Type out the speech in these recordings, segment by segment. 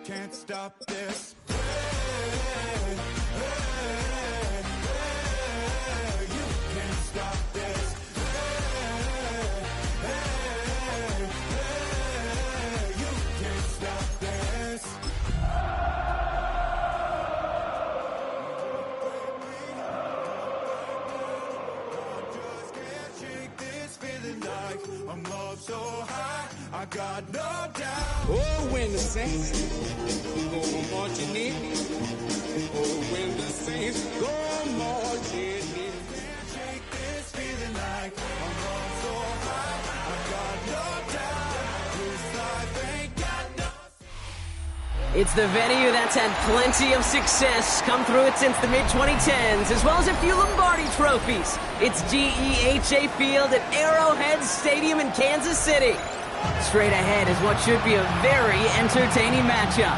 can't stop this. You can't stop this. You can't stop this. Just can't shake this feeling like I'm up so high, I got no doubt. Oh, when the saints go marching in. Oh, when the saints go marching in. Can't shake this feeling like I'm up so high, I got no doubt. This life ain't got no. It's the venue that's had plenty of success come through it since the mid-2010s, as well as a few Lombardi trophies. It's GEHA Field at Arrowhead Stadium in Kansas City. Straight ahead is what should be a very entertaining matchup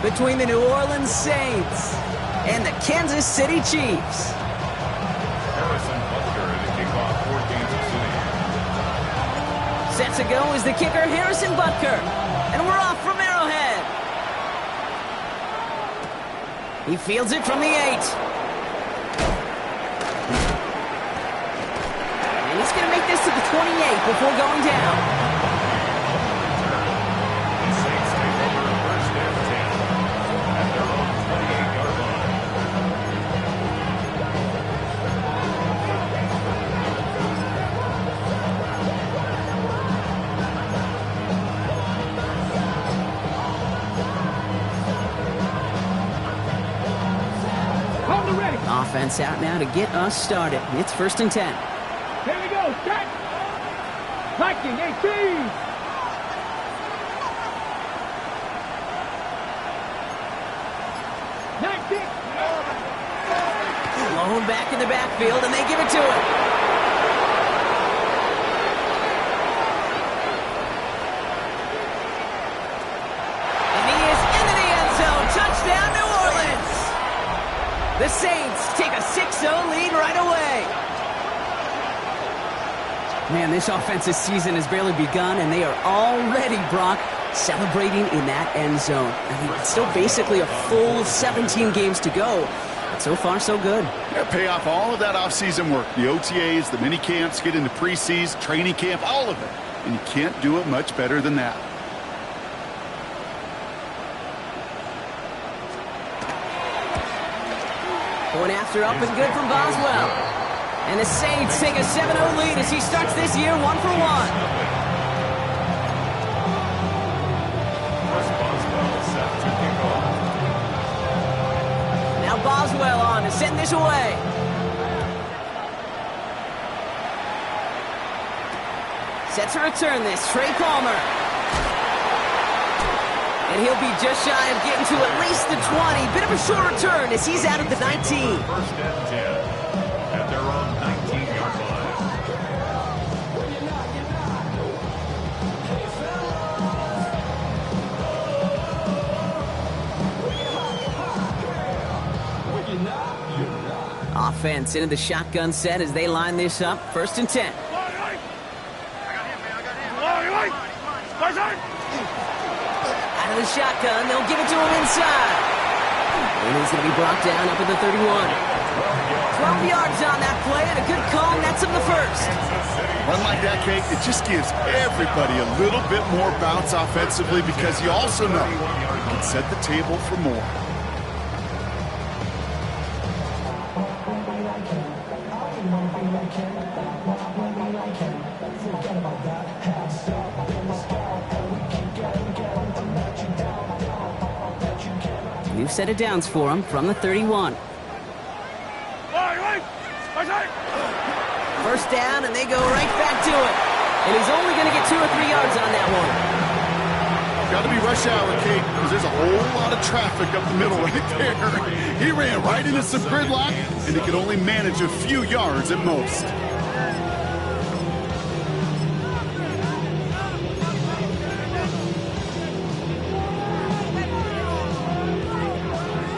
between the New Orleans Saints and the Kansas City Chiefs. Harrison Butker to kick off for Kansas City. Set to go is the kicker Harrison Butker, and we're off from Arrowhead. He fields it from the 8. And he's going to make this to the 28 before going down. The Saints take over first and 10 at their own 28-yard line. Offense out now to get us started. It's first and 10. Here we go, set! Viking 18! Blown back in the backfield, and they give it to him. And he is into the end zone. Touchdown, New Orleans! The Saints take a 6-0 lead right away. Man, this offensive season has barely begun, and they are already, Brock, celebrating in that end zone. I mean, it's still basically a full 17 games to go. But so far, so good. Yeah, pay off all of that off-season work. The OTAs, the mini camps, get into preseason, training camp, all of it. And you can't do it much better than that. Going after up and good from Boswell. And the Saints take a 7-0 lead as he starts this year 1 for 1. First Boswell set to kick off. Now Boswell on to send this away. Set to return this, Trey Palmer. And he'll be just shy of getting to at least the 20. Bit of a short return as he's out at the 19. First and 10 at their own 19-yard line. Offense into the shotgun set as they line this up. First and 10. Out of the shotgun, they'll give it to him inside. And he's going to be brought down up at the 31. 12 yards on that play, and a good call nets him the first. Run like that, Kate, it just gives everybody a little bit more bounce offensively because you also know you can set the table for more. New set of downs for him from the 31. First down, and they go right back to it. And he's only going to get 2 or 3 yards on that one. Got to be rush hour, Kate, because there's a whole lot of traffic up the middle right there. He ran right into some gridlock, and he could only manage a few yards at most.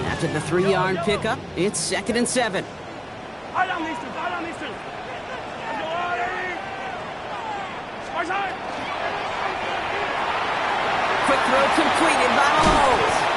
After the 3-yard pickup, it's 2nd and 7. Quick throw completed by Mahomes.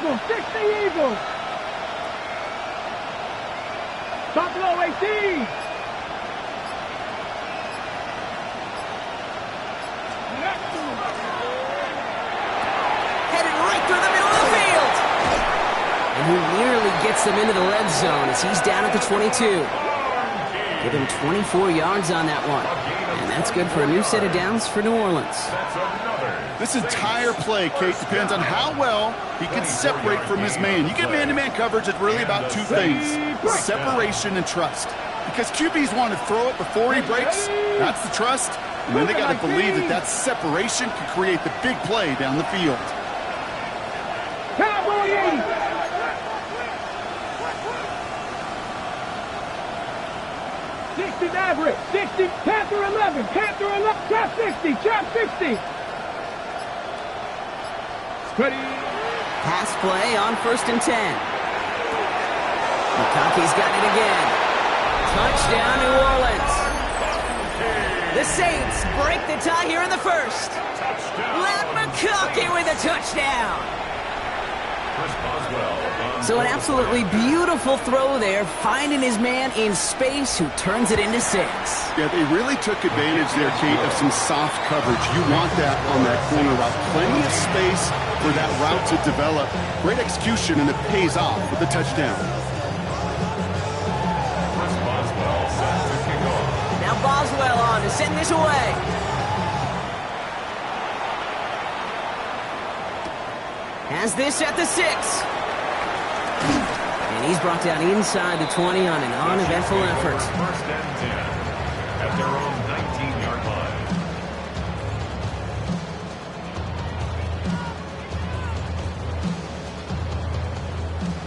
Eagles, 60 Eagles. Buffalo 18. Headed right through the middle of the field. And he nearly gets them into the red zone as he's down at the 22. Give him 24 yards on that one. And that's good for a new set of downs for New Orleans. This entire play, Kate, depends on how well he can separate from his man. You get man-to-man coverage, it's really about two things: separation and trust. Because QBs want to throw it before he breaks, that's the trust. And then they got to believe that that separation can create the big play down the field. Cowboys! 60 Maverick, 60, Panther 11, trap 60, trap 60. Ready. Pass play on 1st and 10. McConkey's got it again. Touchdown, New Orleans. The Saints break the tie here in the first. Len McConkey with a touchdown. So an absolutely beautiful throw there, finding his man in space who turns it into 6. Yeah, they really took advantage there, Kate, of some soft coverage. You want that on that corner route. Plenty of space for that route to develop. Great execution, and it pays off with the touchdown. Now Boswell on to send this away. Has this at the 6. And he's brought down inside the 20 on an uneventful effort. 1st and 10 at their own 19-yard line.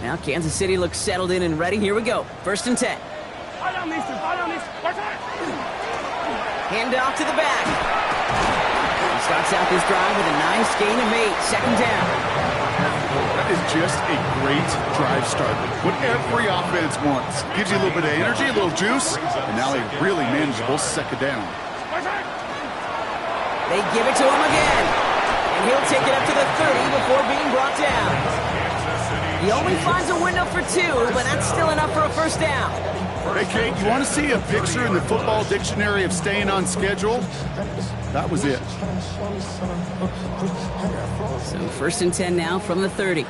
Now Kansas City looks settled in and ready. Here we go. 1st and 10. Hand off to the back. He starts out this drive with a nice gain of 8. 2nd down. That is just a great drive starter. What every offense wants. Gives you a little bit of energy, a little juice, and now a really manageable 2nd down. They give it to him again. And he'll take it up to the 30 before being brought down. He only finds a window for 2, but that's still enough for a 1st down. Hey, Kate, you want to see a picture in the football dictionary of staying on schedule? That was it. So 1st and 10 now from the 30.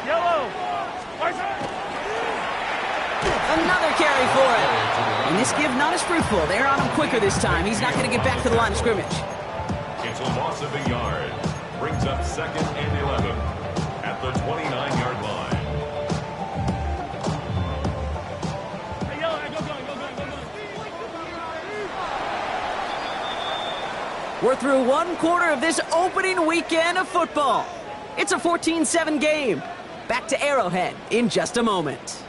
Yellow. Another carry for him. And this give not as fruitful. They're on him quicker this time. He's not going to get back to the line of scrimmage. It's a loss of a yard. Brings up 2nd and 11 at the 29-yard line. We're through 1/4 of this opening weekend of football. It's a 14-7 game. Back to Arrowhead in just a moment.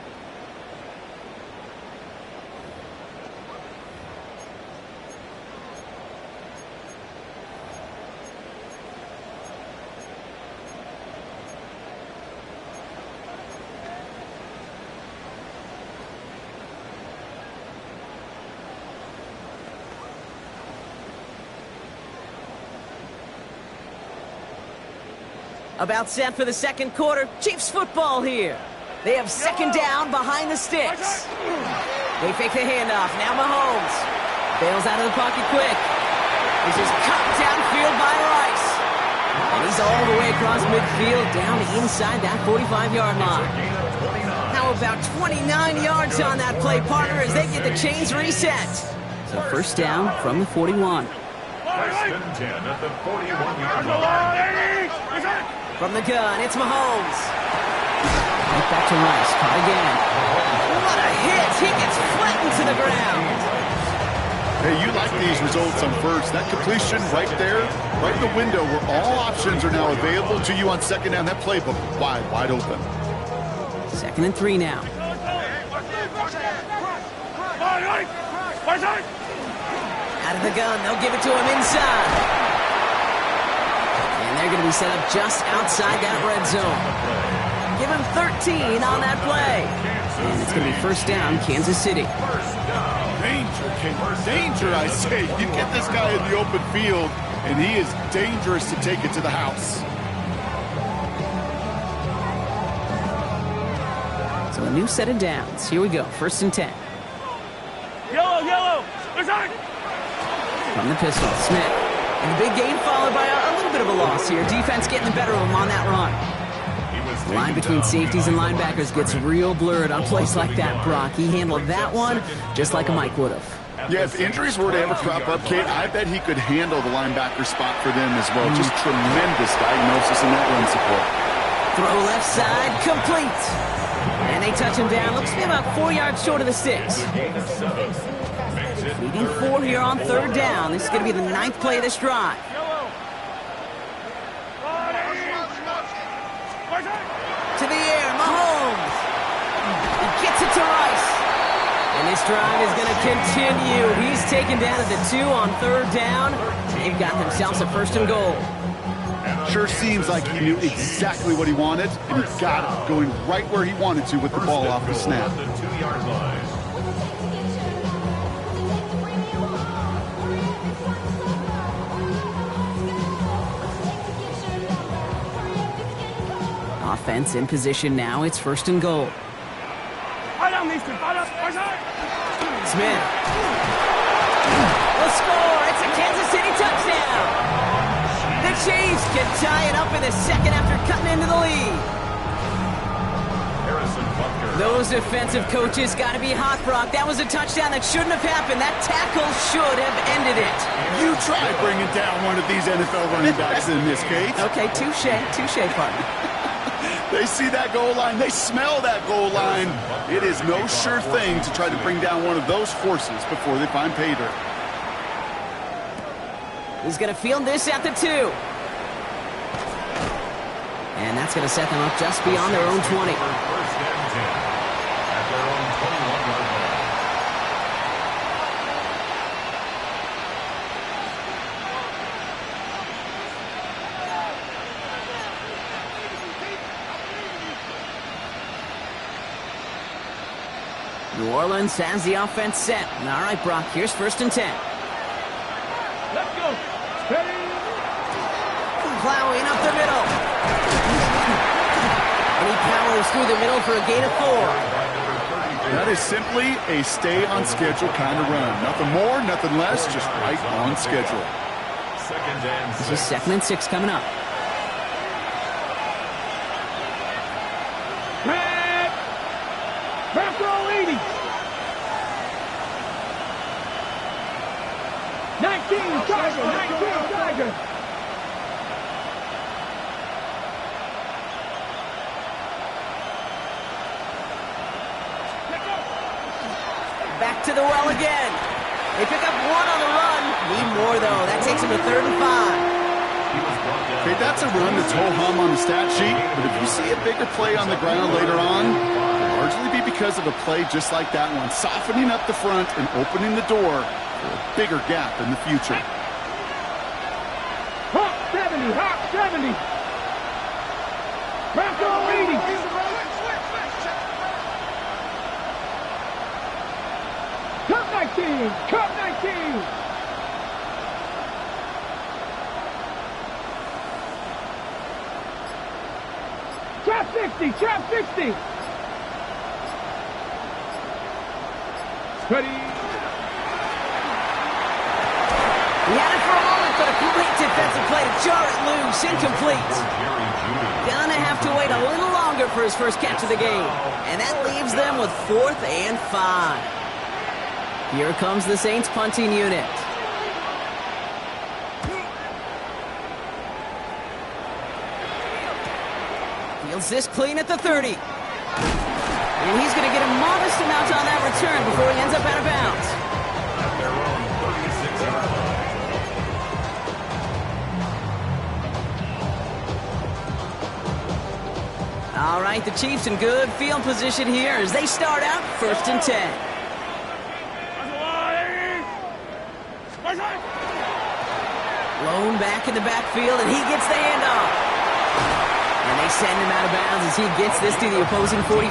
About set for the 2nd quarter. Chiefs football here. They have 2nd down behind the sticks. They fake the handoff. Now Mahomes bails out of the pocket quick. This is cut downfield by Rice. And he's all the way across midfield down to inside that 45-yard line. How about 29 yards on that play, partner, as they get the chains reset. So 1st down from the 41. 1st and 10 at the 41-yard line. From the gun, it's Mahomes. Right back to Rice. Caught again. What a hit. He gets flattened to the ground. Hey, you like these results on 1st. That completion right there, right in the window where all options are now available to you on 2nd down. That playbook wide open. 2nd and 3 now. Out of the gun. They'll give it to him inside. And they're going to be set up just outside that red zone. Give him 13 on that play. And it's going to be 1st down, Kansas City. Danger, King. Danger, I say. You get this guy in the open field, and he is dangerous to take it to the house. to a new set of downs. Here we go, 1st and 10. Yellow. From the pistol, Smith. And the big gain followed by a little bit of a loss here. Defense getting the better of him on that run. The line between safeties and linebackers gets real blurred on plays like that, Brock. He handled that one just like a Mike would have. Yeah, if injuries were to ever crop up, Kate, I bet he could handle the linebacker spot for them as well. Just tremendous diagnosis in that run support. Throw left side, complete. And they touch him down. Looks to be about 4 yards short of the 6. Leading 4 here on 3rd down. This is going to be the 9th play of this drive. To the air, Mahomes. He gets it to Rice. And this drive is going to continue. He's taken down at the 2 on 3rd down. They've got themselves a 1st and goal. Sure seems like he knew exactly what he wanted, and he got it, going right where he wanted to with the ball off the snap. The 2-yard line. Offense in position now. It's 1st and goal. Smith will score. It's a Kansas City touchdown. The Chiefs can tie it up in the 2nd after cutting into the lead. Those defensive coaches got to be hot, Brock. That was a touchdown that shouldn't have happened. That tackle should have ended it. You try bringing down one of these NFL running backs in this case. Okay, touche, partner. They see that goal line. They smell that goal line. It is no sure thing to try to bring down one of those horses before they find pay dirt. He's going to field this at the 2. And that's going to set them up just beyond their own 20. First and 10 at their own 21-yard line. New Orleans has the offense set. All right, Brock, here's 1st and 10. Let's go. Ready? Plowing up the middle. And he powers through the middle for a gain of 4. That is simply a stay on schedule kind of run. Nothing more, nothing less, just right on schedule. 2nd and 6. This is 2nd and 6 coming up. Back row 80. 19 Tiger. Back to the well again. They pick up 1 on the run. Need more, though. That takes them to 3rd and 5. Okay, that's a run that's ho-hum on the stat sheet, but if you see a bigger play on the ground later on, it'll largely be because of a play just like that one, softening up the front and opening the door for a bigger gap in the future. Hawk 70. Back row 80. Cut 19. Trap 60. Ready. He had it for a moment, but a great defensive play to jar it loose. Incomplete. Gonna have to wait a little longer for his first catch of the game. And that leaves them with 4th and 5. Here comes the Saints punting unit. Fields this clean at the 30. And he's going to get a modest amount on that return before he ends up out of bounds. At their own 36-yard line. All right, the Chiefs in good field position here as they start out 1st and 10. Blown back in the backfield, and he gets the handoff. And they send him out of bounds as he gets this to the opposing 45.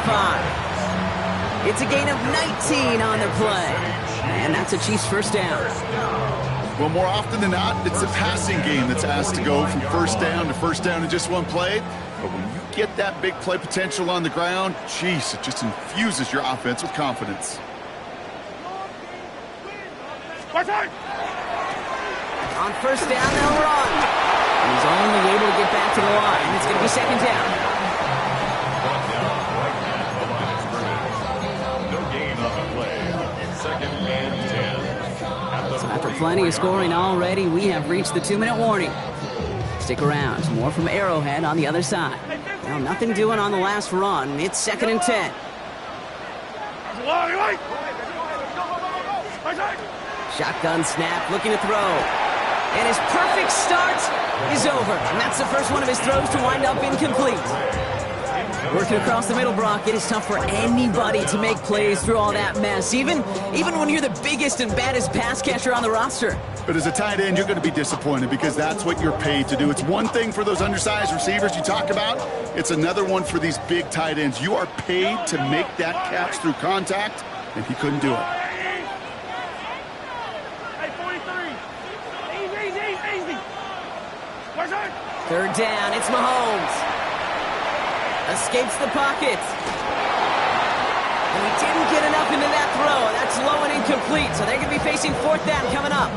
It's a gain of 19 on the play. And that's a Chiefs 1st down. Well, more often than not, it's the passing game that's asked to go from first down in just one play. But when you get that big play potential on the ground, geez, it just infuses your offense with confidence. On first down, they'll run. He's only able to get back to the line. It's going to be second down. Brought down right at the line of scrimmage. No gain on the play. Second and 10. So after plenty of scoring already, we have reached the 2-minute warning. Stick around. More from Arrowhead on the other side. Well, nothing doing on the last run. It's second and 10. Shotgun snap, looking to throw. And his perfect start is over. And that's the first one of his throws to wind up incomplete. Working across the middle, Brock, it is tough for anybody to make plays through all that mess, even when you're the biggest and baddest pass catcher on the roster. But as a tight end, you're going to be disappointed because that's what you're paid to do. It's one thing for those undersized receivers you talk about. It's another one for these big tight ends. You are paid to make that catch through contact, and he couldn't do it. Third down, it's Mahomes. Escapes the pocket. And he didn't get enough into that throw. That's low and incomplete, so they're going to be facing fourth down coming up.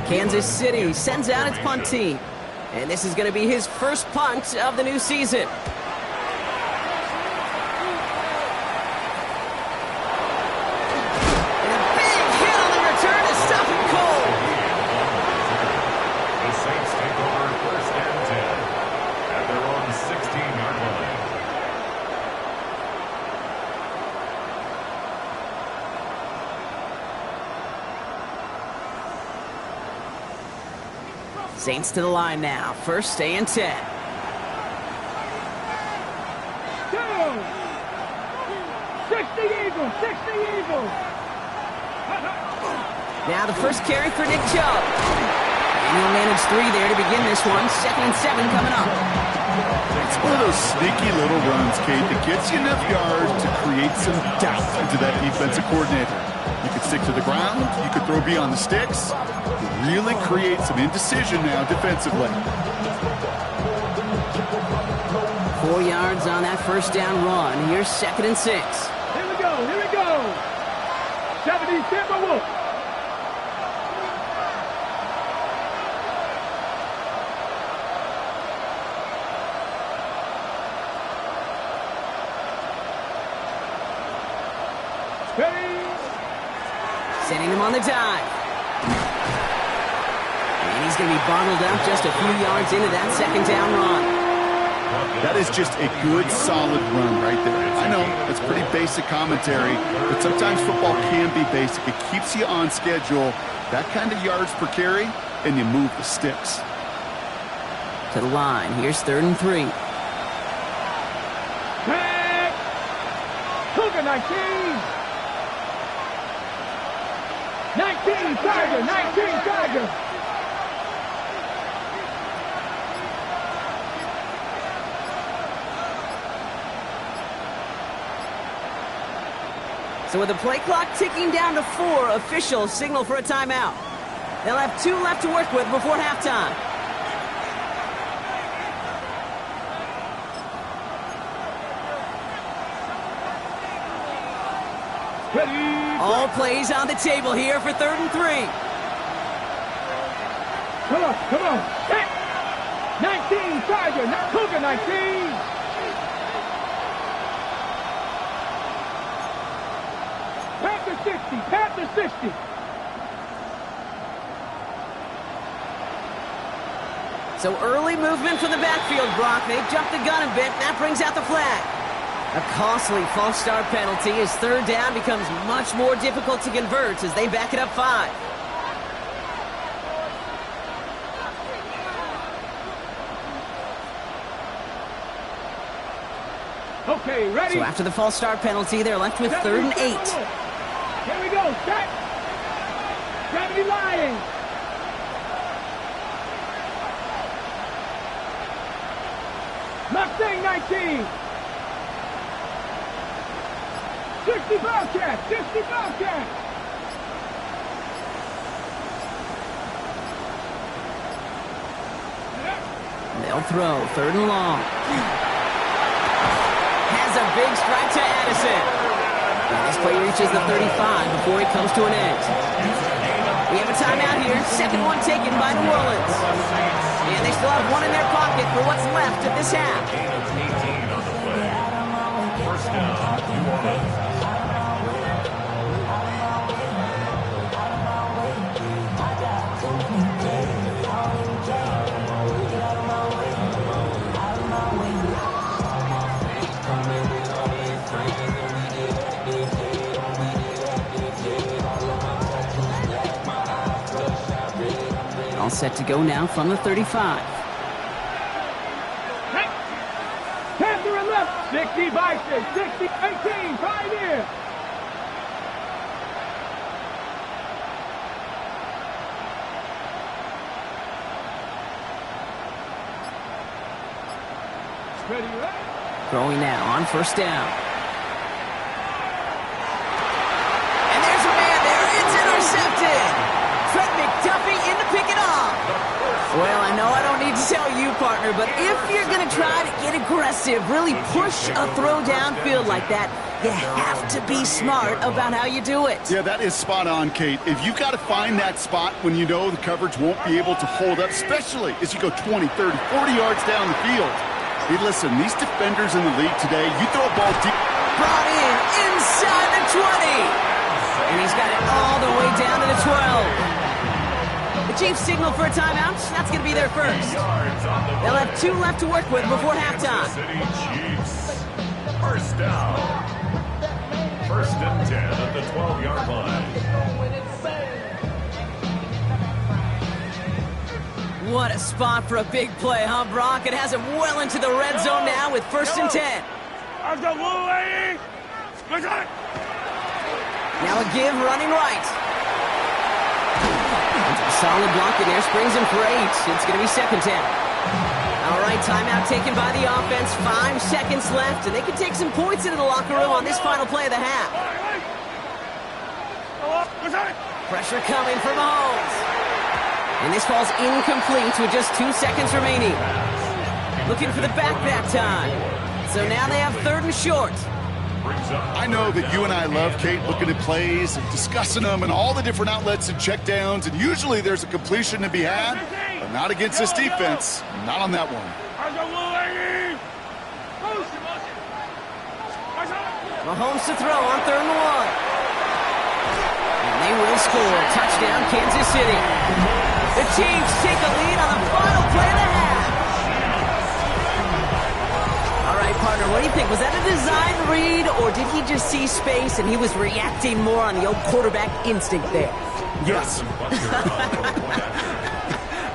Kansas City sends out its punt team. And this is going to be his first punt of the new season. Saints to the line now. First and 10. 2. 60 Eagles. 60 Eagles. Now the first carry for Nick Chubb. And he'll manage 3 there to begin this one. Second and 7 coming up. It's one of those sneaky little runs, Kate, that gets you enough yards to create some doubt into that defensive coordinator. You could stick to the ground. You could throw beyond the sticks. Really create some indecision now defensively. 4 yards on that first down run. Here's second and 6. Here we go. Here we go. 70 Timberwolves. Sending him on the dive. And he's going to be bottled up just a few yards into that second down run. That is just a good, solid run right there. I know, it's pretty basic commentary, but sometimes football can be basic. It keeps you on schedule, that kind of yards per carry, and you move the sticks. To the line. Here's third and 3. Back. Cougar 19. 19 Tiger. 19 Tiger. So with the play clock ticking down to 4, officials signal for a timeout. They'll have 2 left to work with before halftime. Ready. All plays on the table here for third and 3. Come on, come on. Hit. 19 Tiger. Cougar 19. Panther 60. Panther 60. So early movement from the backfield, Brock. They've jumped the gun a bit. That brings out the flag. A costly false start penalty as third down becomes much more difficult to convert as they back it up 5. Okay, ready. So after the false start penalty, they're left with third and 8. Here we go. Set. 70 Lions. Mustang 19. 60 Bobcat. 60 Bobcat. They'll throw, 3rd and long. Has a big strike to Addison. And this play reaches the 35 before it comes to an end. We have a timeout here. 2nd one taken by New Orleans. And they still have one in their pocket for what's left of this half. Gain of 18 on the play. 1st down, New Orleans. All set to go now from the 35. 10 to the left. 60 Bison. 60, 18. 5 in. Ready, right? Throwing now on 1st down. And there's a man there. It's intercepted. Trent McDuffie in to pick it off. Well, I know I don't need to tell you, partner, but if you're going to try to get aggressive, really push a throw downfield like that, you have to be smart about how you do it. Yeah, that is spot on, Kate. If you've got to find that spot when you know the coverage won't be able to hold up, especially as you go 20, 30, 40 yards down the field. Hey, listen, these defenders in the league today, you throw a ball deep. Brought in inside the 20. And he's got it all the way down to the 12. The Chiefs signal for a timeout. That's going to be their first. They'll have 2 left to work with before halftime. City Chiefs. 1st down. 1st and 10 at the 12-yard line. What a spot for a big play, huh, Brock? It has him well into the red zone now with 1st and 10. Now a give running right. Solid block in there, springs him for 8. It's going to be 2nd down. All right, timeout taken by the offense. 5 seconds left, and they can take some points into the locker room on this final play of the half. Pressure coming from Mahomes. And this falls incomplete with just 2 seconds remaining. Looking for the back that time. So now they have 3rd and short. I know that you and I love, Kate, looking at plays and discussing them and all the different outlets and checkdowns, and usually there's a completion to be had, but not against this defense. Not on that one. Mahomes to throw on 3rd and 1. And they will score. Touchdown, Kansas City. The Chiefs take a lead on the final play of the half. All right, partner, what do you think? Was that a design read, or did he just see space and he was reacting more on the old quarterback instinct there? Yes.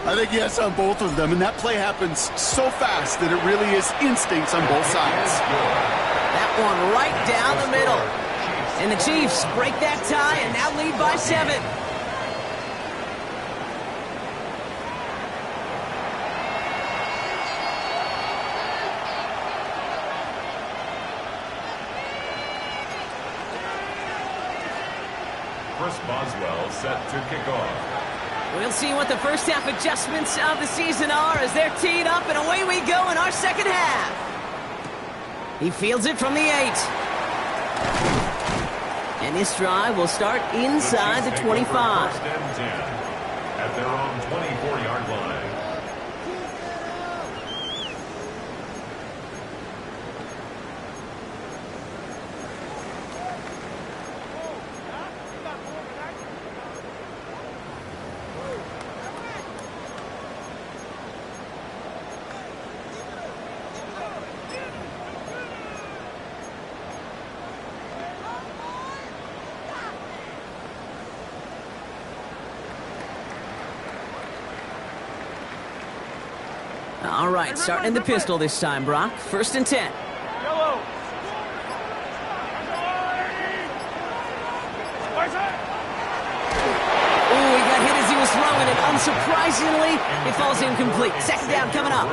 I think yes on both of them, and that play happens so fast that it really is instincts on both sides. That one right down the middle. And the Chiefs break that tie and now lead by 7. Chris Boswell set to kick off. We'll see what the first half adjustments of the season are as they're teed up, and away we go in our second half. He fields it from the 8. And this drive will start inside the 25. 1st and 10 at their own 24-yard line. All right, starting in the pistol this time, Brock. 1st and 10. Oh, he got hit as he was throwing it. Unsurprisingly, it falls incomplete. 2nd down coming up.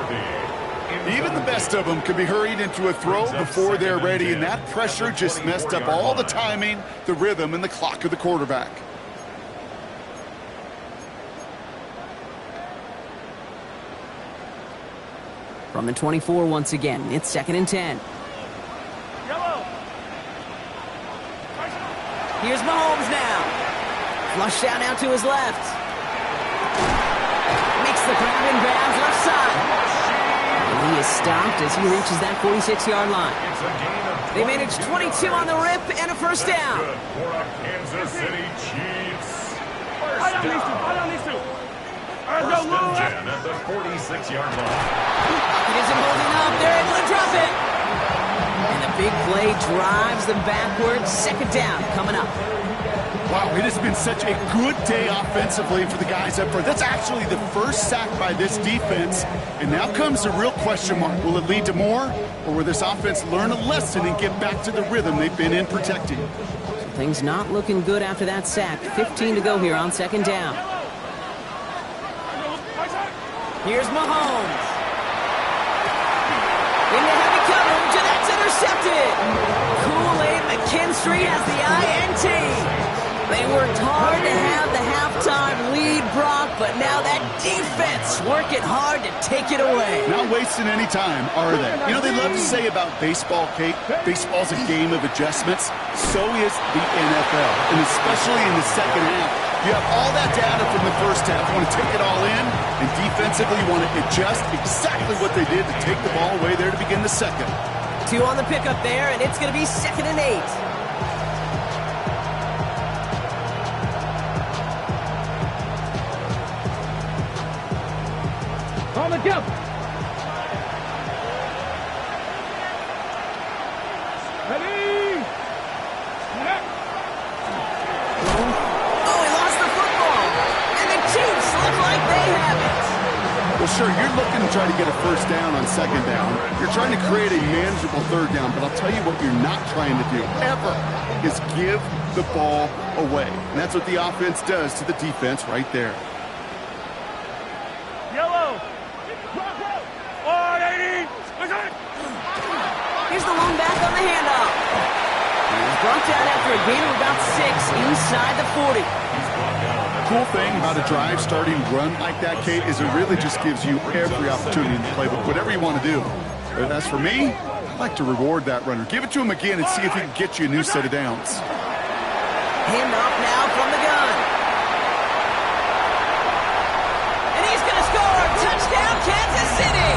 Even the best of them can be hurried into a throw before they're ready, and that pressure just messed up all the timing, the rhythm, and the clock of the quarterback. From the 24 once again, it's 2nd and 10. Here's Mahomes now. Flush down out to his left. Makes the grab and grabs left side. And he is stopped as he reaches that 46-yard line. They managed 22 on the rip and a first down. Good for a Kansas City Chiefs. I don't need to. First and 10 at the 46-yard line. It isn't holding up. They're able to drop it. And the big play drives them backwards. 2nd down coming up. Wow, it has been such a good day offensively for the guys up front. That's actually the first sack by this defense. And now comes the real question mark. Will it lead to more? Or will this offense learn a lesson and get back to the rhythm they've been in protecting? So things not looking good after that sack. 15 to go here on 2nd down. Here's Mahomes. Into heavy coverage, and that's intercepted. Kool-Aid McKinstry has the INT. They worked hard to have the halftime lead, Brock, but now that defense working hard to take it away. Not wasting any time, are they? You know, they love to say about baseball, Kate, baseball's a game of adjustments. So is the NFL, and especially in the second half. You have all that data from the first half. You want to take it all in, and defensively you want to adjust exactly what they did to take the ball away there to begin the second. 2 on the pickup there, and it's going to be 2nd and 8. On the jump. Ready. Oh, he lost the football. And the Chiefs look like they have it. Well, sure, you're looking to try to get a first down on 2nd down. You're trying to create a manageable 3rd down, but I'll tell you what you're not trying to do, ever, is give the ball away. And that's what the offense does to the defense right there. Yellow. Here's the lone back on the handoff. He's brought down after a gain of about 6 inside the 40. Cool thing about a drive starting run like that, Kate, is it really just gives you every opportunity in the playbook, whatever you want to do. But as for me, I like to reward that runner. Give it to him again and see if he can get you a new set of downs. Handoff now from the gun. And he's going to score. Touchdown, Kansas City.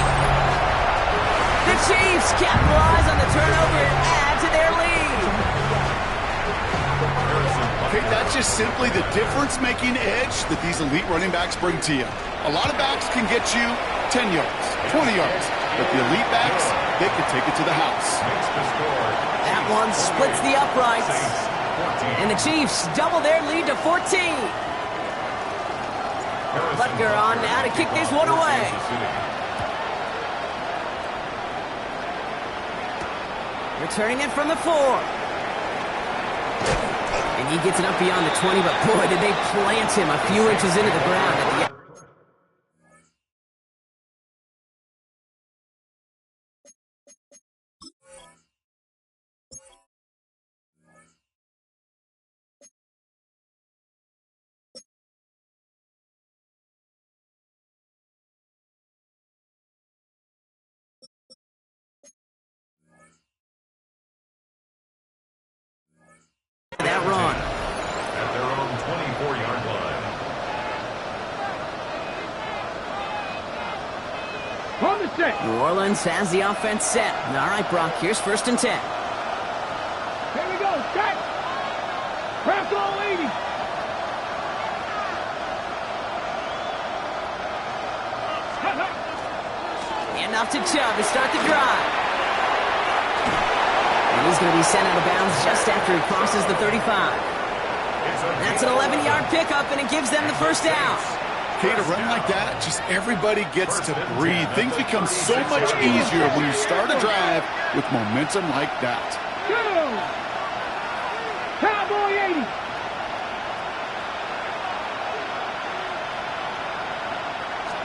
The Chiefs capitalize on the turnover and add to their lead. Okay, that's just simply the difference-making edge that these elite running backs bring to you. A lot of backs can get you 10 yards, 20 yards, but the elite backs, they can take it to the house. That one splits the uprights. And the Chiefs double their lead to 14. Butker on now to kick this one away. Returning it from the 4. And he gets it up beyond the 20, but boy, did they plant him a few inches into the ground at the end. That run. At their own 24-yard line. On the set. New Orleans has the offense set. All right, Brock, here's 1st and 10. Here we go. Set. Craft all 80. And off to Chubb to start the drive. And he's going to be sent out of bounds just after he crosses the 35. That's an 11-yard pickup, and it gives them the first down. Okay, to run like that, just everybody gets to breathe. Things become so much easier when you start a drive with momentum like that. Go. Cowboy 80.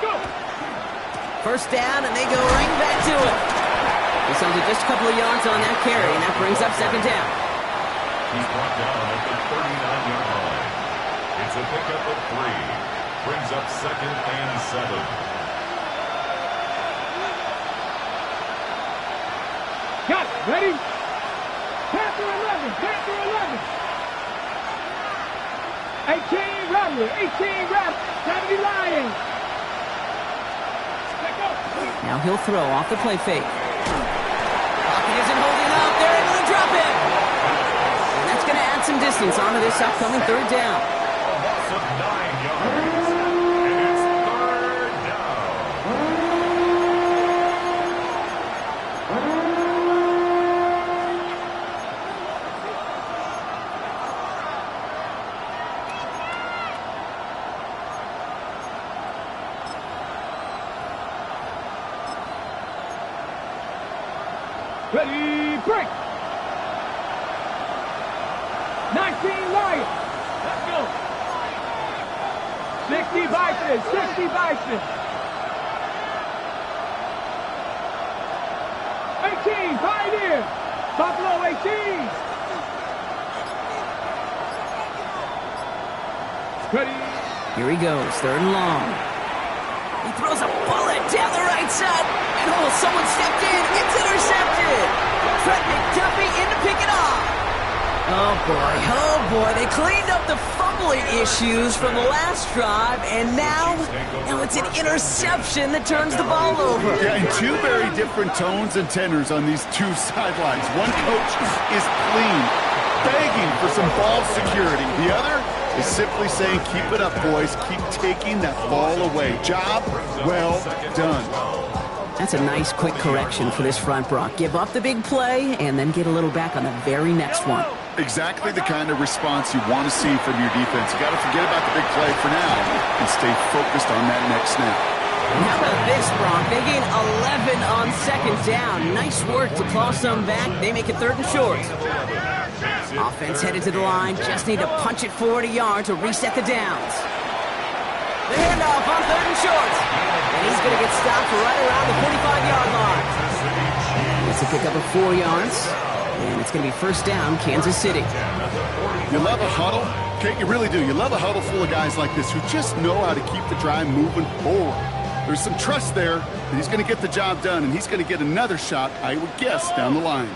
Go. First down, and they go right back to it. He's only just a couple of yards on that carry, and that brings up 2nd down. He's brought down at the 39-yard line. It's a pickup of 3. Brings up 2nd and 7. Ready? Panther 11, Panther 11. 18 Rattler, 18 Rattler, 70 Lions. Now he'll throw off the play fake. Pocket isn't holding up. They're able to drop it. And that's going to add some distance onto this upcoming third down. Loss of 9 yards. And it's third down. Ready, break. 19 Lions. Let's go. 60 Bison, 60 Bison. 18 Pioneer. Buffalo 18. Ready. Here he goes, third and long. He throws a bullet down the right side. And oh, someone stepped in. It's intercepted. Fred McDuffie in to pick it off. Oh boy, they cleaned up the fumbling issues from the last drive, and now it's an interception that turns the ball over. Yeah, and two very different tones and tenors on these two sidelines. One coach is clean, begging for some ball security. The other is simply saying, keep it up, boys. Keep taking that ball away. Job well done. That's a nice, quick correction for this front, Brock. Give up the big play, and then get a little back on the very next one. Exactly the kind of response you want to see from your defense. You got to forget about the big play for now and stay focused on that next snap. And how about this, Brock? They gain 11 on second down. Nice work to claw some back. They make it third and short. Offense headed to the line. Just need to punch it 40 yards to reset the downs. The handoff on third and short. And he's going to get stopped right around the 45-yard line. It's a pickup of 4 yards. And it's going to be first down, Kansas City. You love a huddle? Okay, you really do. You love a huddle full of guys like this who just know how to keep the drive moving forward. There's some trust there that he's going to get the job done, and he's going to get another shot, I would guess, down the line.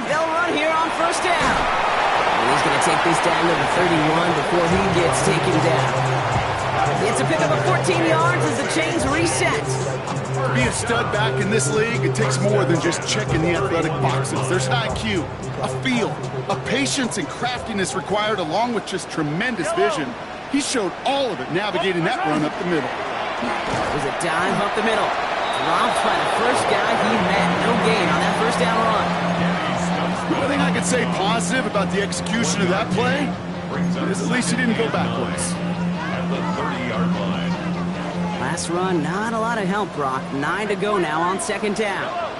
They'll run here on first down. And he's going to take this down to the 31 before he gets taken down. It's a pickup of 14 yards as the chains reset. To be a stud back in this league, it takes more than just checking the athletic boxes. There's an IQ, a feel, a patience and craftiness required along with just tremendous vision. He showed all of it navigating that run up the middle. It was a dive up the middle. Dropped by the first guy he met. No gain on that first down run. The only thing I could say positive about the execution of that play is at least he didn't go backwards. At the 30-yard line. Last run, not a lot of help, Brock. 9 to go now on second down. Out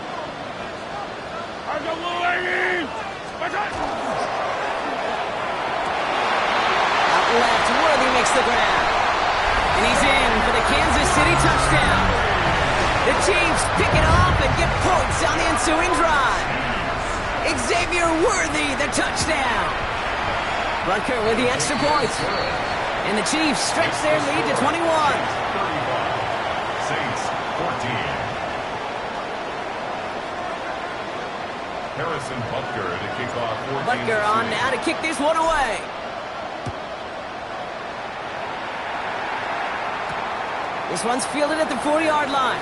left, Worthy makes the grab. And he's in for the Kansas City touchdown. The Chiefs pick it off and get points on the ensuing drive. Xavier Worthy, the touchdown. Butker with the extra points. And the Chiefs stretch their lead to 21. 35. Saints 14. Harrison Butker to kick off 14. Butker on now to kick this one away. This one's fielded at the 40-yard line.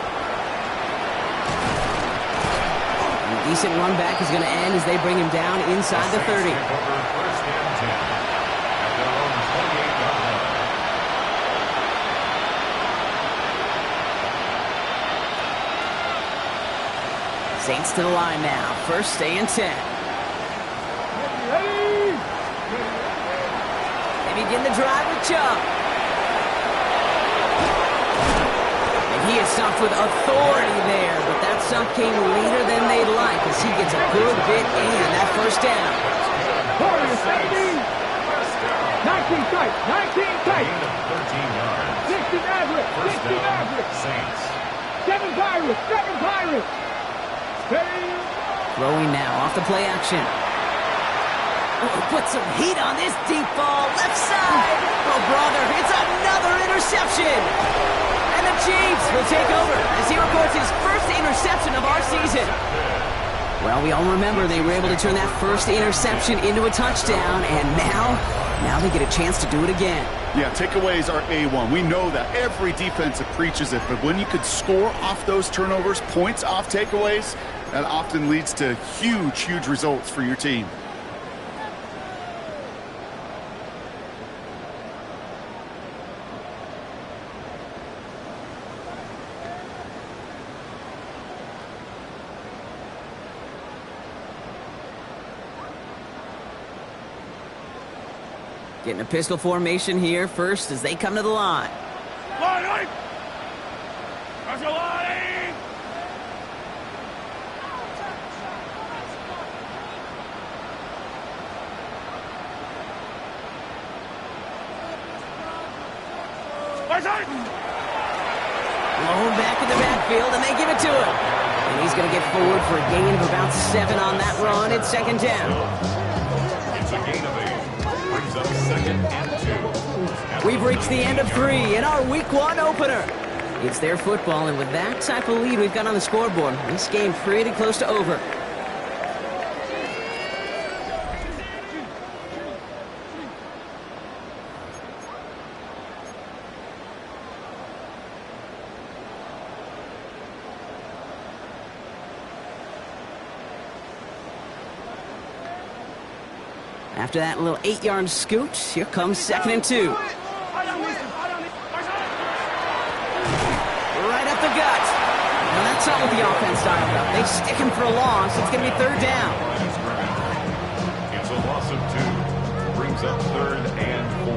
And a decent run back is going to end as they bring him down inside the 30. First and 10. At their own 28-yard line. Saints to the line now. First and 10. They begin the drive with Chubb. He is stopped with authority there, but that stop came later than they'd like as he gets a good bit in that first down. 19 tight, 19 tight. 13 yards. 60 Maverick, 60 Maverick. Saints. 7 Pirates, 7 Pirates. Throwing now off the play action. Put some heat on this deep ball. Left side. Oh, brother, it's another interception. And the Chiefs will take over as he records his first interception of our season. Well, we all remember they were able to turn that first interception into a touchdown, and now they get a chance to do it again. Yeah, takeaways are A1. We know that. Every defensive preaches it, but when you could score off those turnovers, points off takeaways, that often leads to huge results for your team. Getting a pistol formation here first as they come to the line. Line! There's a line! Blown back in the backfield, and they give it to him. And he's going to get forward for a gain of about 7 on that run. It's second down. It's a gain of 8. Brings up second and 2. We've reached the end of 3 in our Week 1 opener. It's their football, and with that type of lead we've got on the scoreboard, this game pretty close to over. After that little 8-yard scoot, here comes second and 2. Right up the gut. Now that's not what the offense dialed up. They stick him for a loss. It's going to be third down. It's a loss of 2. Brings up third and 4.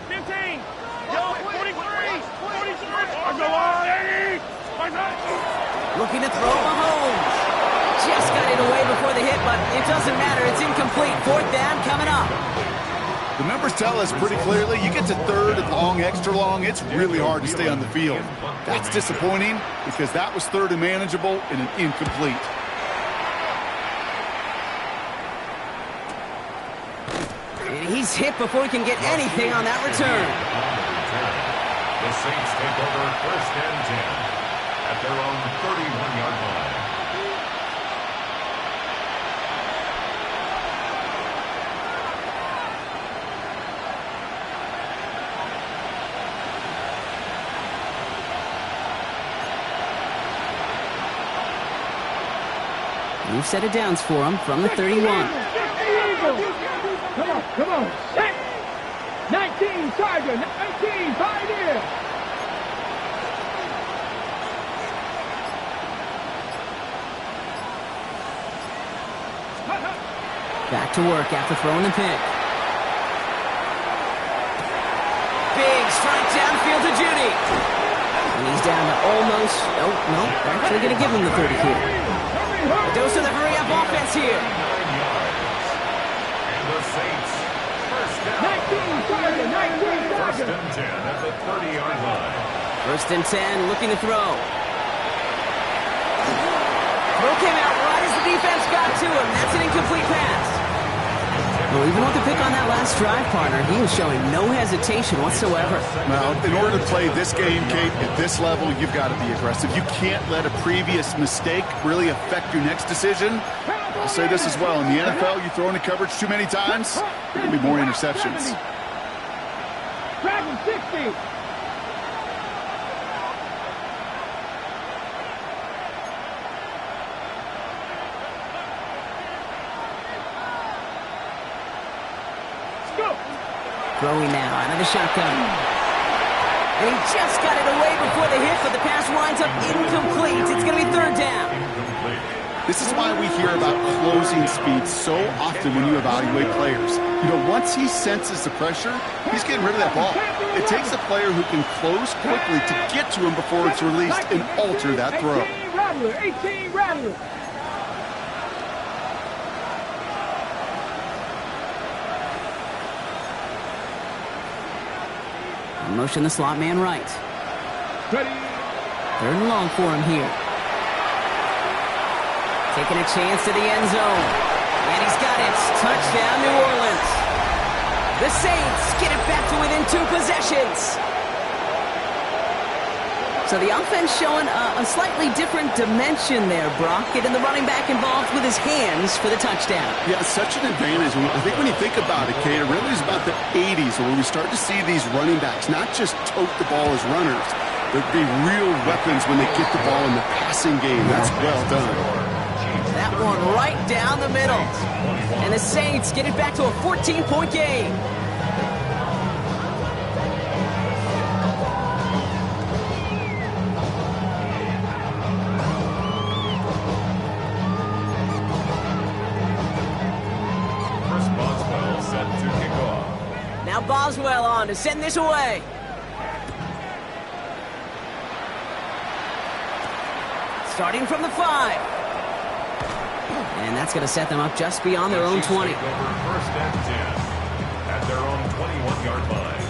15! Go, 43! 43! Looking to throw Mahomes. Just got it away before the hit, but it doesn't matter. It's incomplete. Fourth down coming up. The numbers tell us pretty clearly, you get to third and long, extra long, it's really hard to stay on the field. That's disappointing because that was third and manageable and an incomplete. And he's hit before he can get anything on that return. The Saints take over first and 10 at their own 31-yard line. New set of downs for him from the 31. Come on. Set! 19, Sergeant! 19, Pioneer! Back to work after throwing the pick. Big strike downfield to Judy. And he's down to almost... No, actually going to give him the 30 here. A dose of the hurry-up offense here. 9 yards. And the Saints, first down. 19, Sergeant! First and 10 at the 30-yard line. First and 10, looking to throw. Throw came out right as the defense got to him. That's an incomplete pass. Well, even with the pick on that last drive, partner, he was showing no hesitation whatsoever. Now, in order to play this game, Kate, at this level, you've got to be aggressive. You can't let a previous mistake really affect your next decision. I'll say this as well. In the NFL, you throw into coverage too many times, there will be more interceptions. Dragon 60! Throwing now out of the shotgun. And he just got it away before the hit, but the pass winds up incomplete. It's going to be third down. This is why we hear about closing speed so often when you evaluate players. You know, once he senses the pressure, he's getting rid of that ball. It takes a player who can close quickly to get to him before it's released and alter that throw. 18 Rattler! Motion the slot man right. Ready? Third and long for him here. Taking a chance to the end zone. And he's got it. Touchdown, New Orleans. The Saints get it back to within 2 possessions. So the offense showing a slightly different dimension there, Brock. Getting the running back involved with his hands for the touchdown. Yeah, such an advantage. I think when you think about it, Kate, it really is about the 80s where we start to see these running backs not just tote the ball as runners, but be real weapons when they get the ball in the passing game. That's well done. That one right down the middle. And the Saints get it back to a 14-point game. Now Boswell on to send this away. Starting from the 5. And that's going to set them up just beyond their own 20. Over 1st and 10 at their own 21-yard line.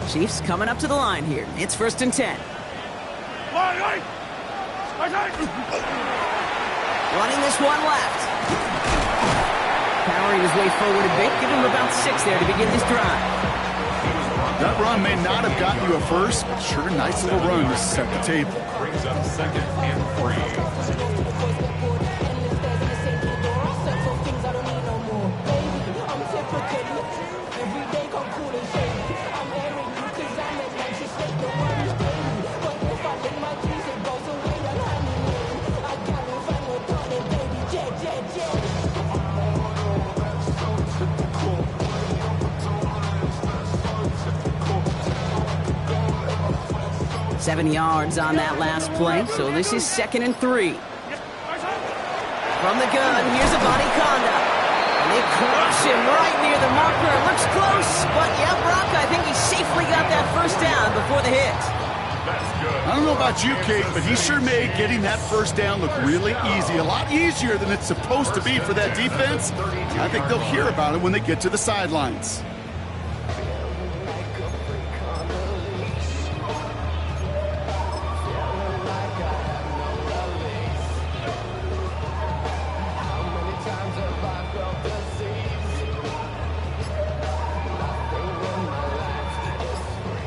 Chiefs coming up to the line here. It's 1st and 10. Running this one left. Powering his way forward a bit. Give him about 6 there to begin this drive. That run may not have gotten you a first, but sure, nice little run to set the table. Brings up 2nd and 3. Seven yards on that last play, so this is 2nd and 3. From the gun, here's a body conda. And they crush him right near the marker. It looks close, but yeah, Brock, I think he safely got that 1st down before the hit. I don't know about you, Kate, but he sure made getting that 1st down look really easy. A lot easier than it's supposed to be for that defense. I think they'll hear about it when they get to the sidelines.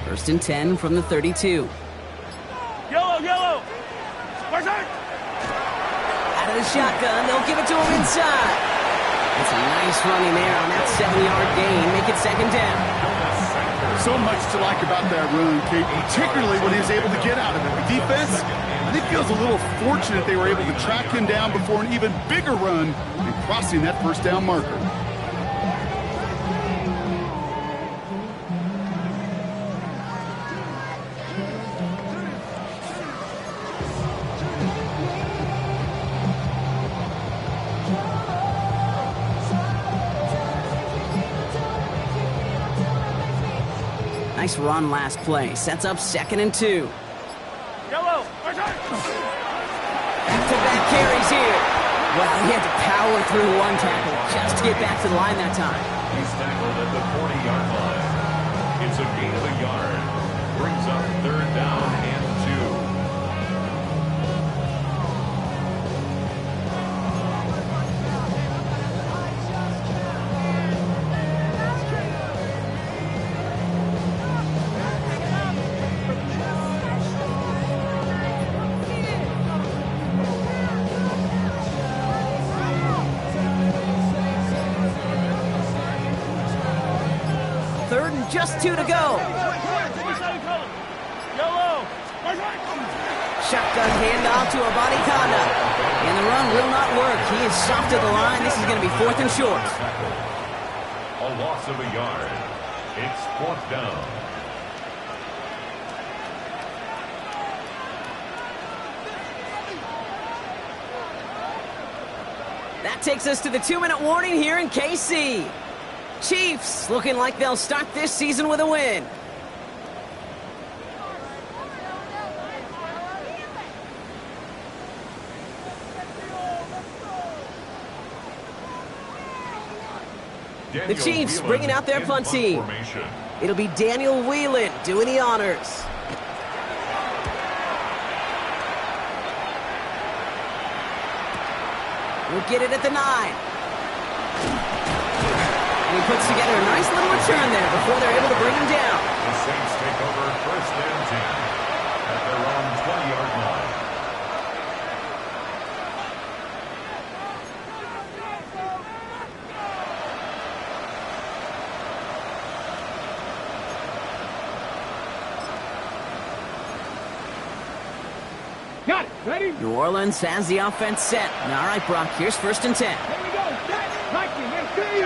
First and 10 from the 32. Yellow! Out of the shotgun, they'll give it to him inside. That's a nice running there on that 7-yard gain. Make it 2nd down. So much to like about that run, Kate, particularly when he was able to get out of it. The defense, I think, feels a little fortunate they were able to track him down before an even bigger run and crossing that 1st down marker. Nice run last play. Sets up 2nd and 2. Back-to-back carries here. Well, he had to power through one tackle just to get back to the line that time. He's tackled at the 40-yard line. It's a gain of a yard. Brings up 3rd down and 2. Just 2 to go. Shotgun handoff to Abanikanda. And the run will not work. He is soft at the line. This is going to be 4th and short. A loss of a yard. It's 4th down. That takes us to the 2-minute warning here in KC. Chiefs looking like they'll start this season with a win. The Chiefs bringing out their punt team. It'll be Daniel Whelan doing the honors. We'll get it at the 9. And he puts together a nice little return there before they're able to bring him down. The Saints take over first and 10 at their own 20-yard line. Got it. Ready? New Orleans has the offense set. All right, Brock, here's first and 10. Here we go. 19,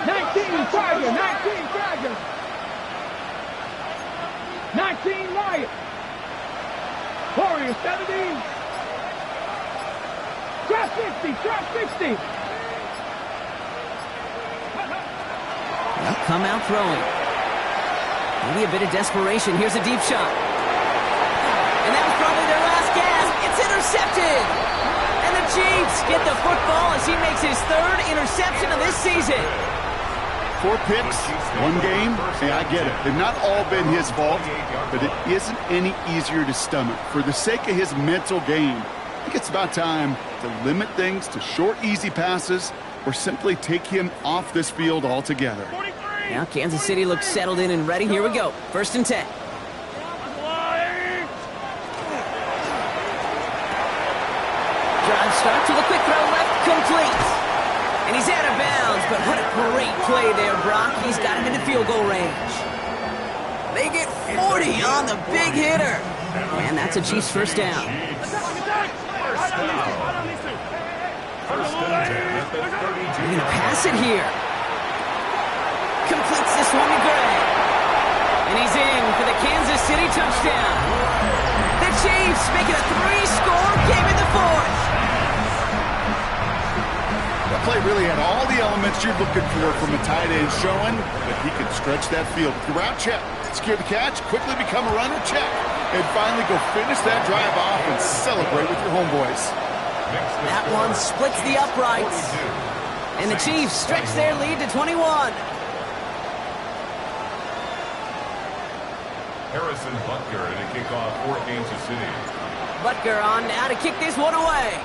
19, Tiger, 19, Tiger. 19, Riot. Warrior, 70. Drop 60, drop 60. They'll come out throwing. Maybe a bit of desperation. Here's a deep shot. And that was probably their last gasp. It's intercepted. And the Chiefs get the football as he makes his 3rd interception of this season. 4 picks, 1 game. Hey, I get it. They've not all been his fault, but it isn't any easier to stomach. For the sake of his mental game, I think it's about time to limit things to short, easy passes or simply take him off this field altogether. Now Kansas City looks settled in and ready. Here we go. First and 10. Drive start to the quick throw left, complete. And he's out of bounds, but what a great play there, Brock. He's got him into field goal range. They get 40 on the big hitter. And that's a Chiefs first down. They're going to pass it here. Completes this one to Gray. And he's in for the Kansas City touchdown. The Chiefs make it a 3-score game in the 4th. That play really had all the elements you're looking for from a tight end, showing that he can stretch that field. Route check, secure the catch, quickly become a runner, check, and finally go finish that drive off and celebrate with your homeboys. That one splits the uprights. And the Chiefs stretch their lead to 21. Harrison Butker to kick off for Kansas City. Butker on now to kick this one away.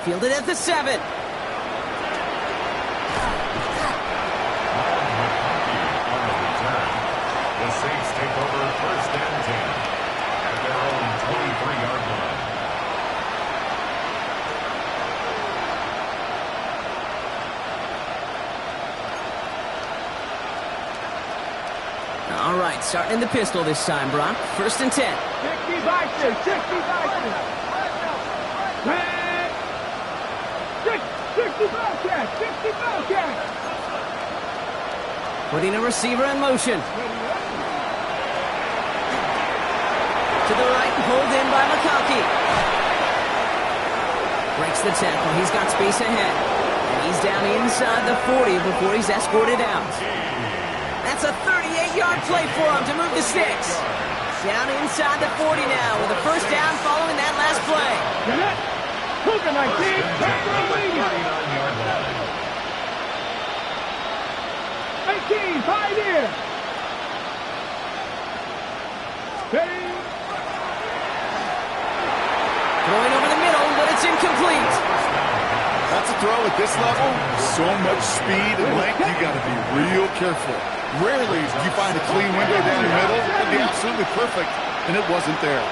Fielded at the 7. On the return, the Saints take over first and 10 at their own 23-yard line. All right, starting in the pistol this time, Brock. First and 10. 60 Bison, 60 Bison. 60 Bobcat, 60 Bobcat. Putting a receiver in motion. To the right, pulled in by McConkey. Breaks the tackle. He's got space ahead. And he's down inside the 40 before he's escorted out. That's a 38-yard play for him to move the sticks. Down inside the 40 now with a first down following that last play. Cooking like big. 39-yard line. 18, 5 here. Ready? Throwing over the middle, but it's incomplete. That's a throw at this level. So much speed and length, you got to be real careful. Rarely do you find a clean window down the middle. It'd be absolutely perfect, and it wasn't there.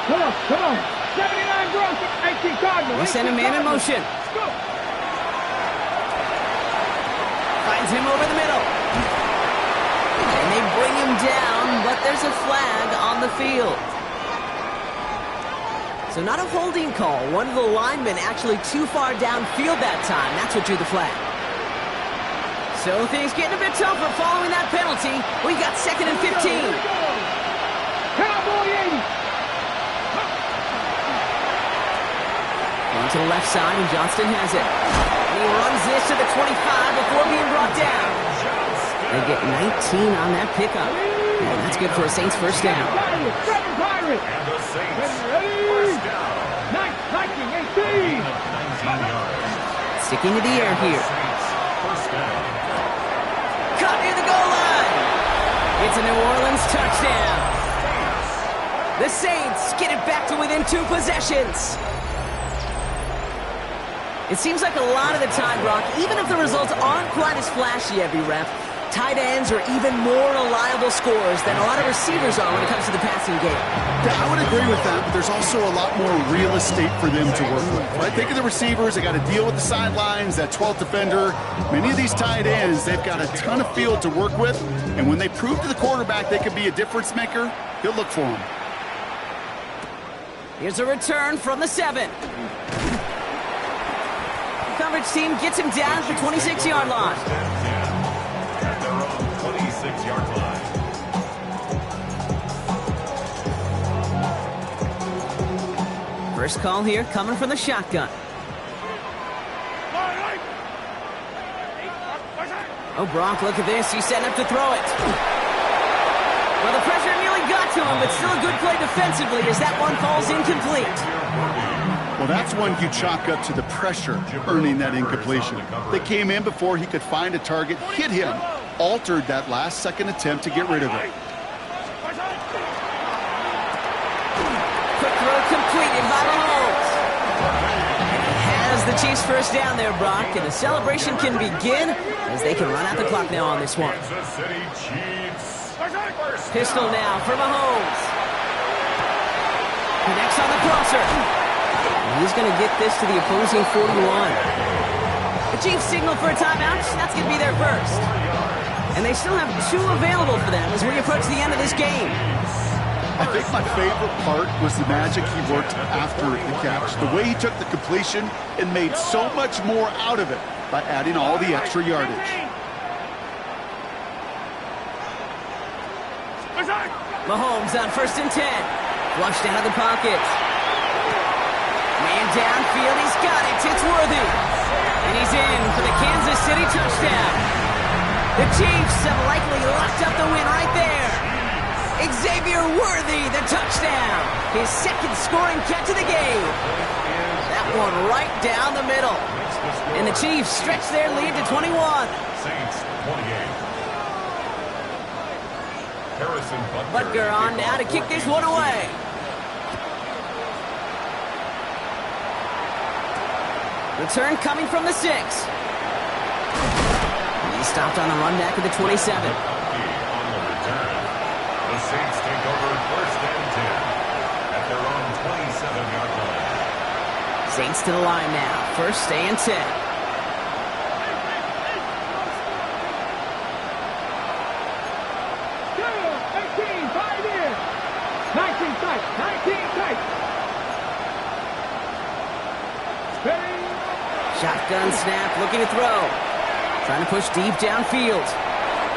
Come on, come on. 79 Bronx, 18 Cardinals. We send a man in motion. Go. Finds him over the middle. And they bring him down, but there's a flag on the field. So not a holding call. One of the linemen actually too far downfield that time. That's what drew the flag. So things getting a bit tougher following that penalty. We got 2nd and 15. Cowboy 80. On to the left side, and Johnston has it. And he runs this to the 25 before being brought down. They get 19 on that pickup. And that's good for a Saints first down. Pirate. And the Saints first down. 19, 18. Sticking to the air here. First down. Caught near the goal line. It's a New Orleans touchdown. The Saints get it back to within 2 possessions. It seems like a lot of the time, Brock, even if the results aren't quite as flashy every rep, tight ends are even more reliable scorers than a lot of receivers are when it comes to the passing game. Yeah, I would agree with that, but there's also a lot more real estate for them to work with. Right? Think of the receivers. They got to deal with the sidelines, that 12th defender. Many of these tight ends, they've got a ton of field to work with, and when they prove to the quarterback they can be a difference maker, he'll look for them. Here's a return from the 7. Coverage team gets him down at the 26-yard line. At their own 26-yard line. First call here coming from the shotgun. Oh, Brock, look at this. He's setting up to throw it. Well, the pressure nearly got to him, but still a good play defensively as that one falls incomplete. Well, that's one you chalk up to the pressure earning that incompletion. They came in before he could find a target, hit him, altered that last-second attempt to get rid of it. Quick throw completed by Mahomes. And he has the Chiefs first down there, Brock, and the celebration can begin as they can run out the clock now on this one. Kansas City Chiefs. Pistol now for Mahomes. Connects on the crosser. He's going to get this to the opposing 41. The Chiefs signal for a timeout. That's going to be their first. And they still have 2 available for them as we approach the end of this game. I think my favorite part was the magic he worked after the catch. The way he took the completion and made so much more out of it by adding all the extra yardage. Mahomes on 1st and 10. Flushed out of the pocket. Man downfield, he's got it. It's Worthy. And he's in for the Kansas City touchdown. The Chiefs have likely locked up the win right there. Xavier Worthy, the touchdown. His second scoring catch of the game. That one right down the middle. And the Chiefs stretch their lead to 21. Saints 28. Harrison Butker on now to kick this one away. Return coming from the 6. He stopped on the run back at the 27. On the return, the Saints take over 1st and 10 at their own 27-yard line. Saints to the line now. 1st and 10. Shotgun snap, looking to throw. Trying to push deep downfield.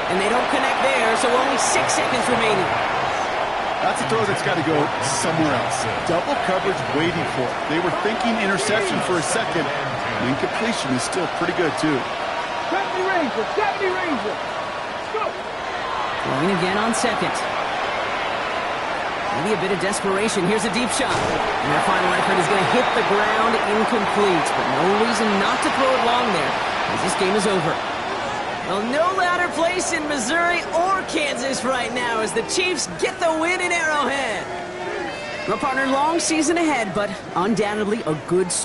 And they don't connect there, so only 6 seconds remaining. That's a throw that's got to go somewhere else. Double coverage waiting for it. They were thinking interception for a second. The incompletion is still pretty good, too. 70 Rangers, 70 Rangers. Go. Throwing again on 2nd. Maybe a bit of desperation. Here's a deep shot. And their final effort is going to hit the ground incomplete. But no reason not to throw it long there, as this game is over. Well, no louder place in Missouri or Kansas right now as the Chiefs get the win in Arrowhead. Well, partner, long season ahead, but undoubtedly a good start.